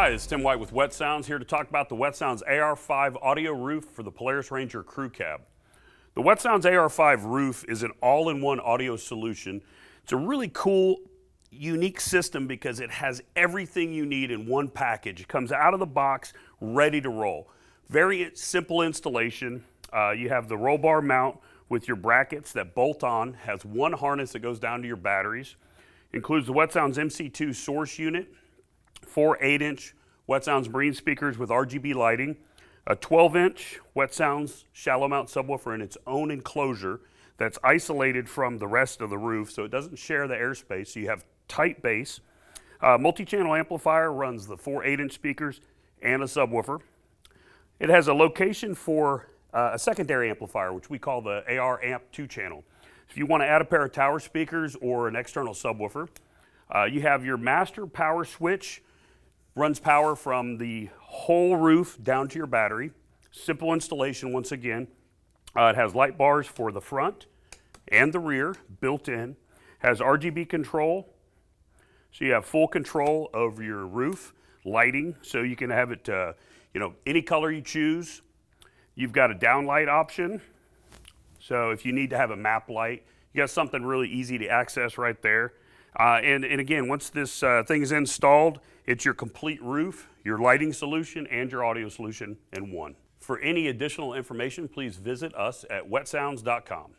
Hi, it's Tim White with Wet Sounds, here to talk about the Wet Sounds AR-5 audio roof for the Polaris Ranger Crew Cab. The Wet Sounds AR-5 roof is an all-in-one audio solution. It's a really cool, unique system because it has everything you need in one package. It comes out of the box, ready to roll. Very simple installation. You have the roll bar mount with your brackets that bolt on, has one harness that goes down to your batteries. Includes the Wet Sounds MC2 source unit, 4 8-inch Wet Sounds marine speakers with RGB lighting, a 12-inch Wet Sounds shallow mount subwoofer in its own enclosure that's isolated from the rest of the roof so it doesn't share the airspace, so you have tight bass. Multi-channel amplifier runs the 4 8-inch speakers and a subwoofer. It has a location for a secondary amplifier, which we call the AR-Amp 2-channel. If you want to add a pair of tower speakers or an external subwoofer, you have your master power switch, runs power from the whole roof down to your battery. Simple installation once again. It has light bars for the front and the rear built in. Has RGB control, so you have full control over your roof lighting, so you can have it any color you choose. You've got a downlight option, so if you need to have a map light, you got something really easy to access right there. And again, once this thing is installed, it's your complete roof, your lighting solution, and your audio solution in one. For any additional information, please visit us at wetsounds.com.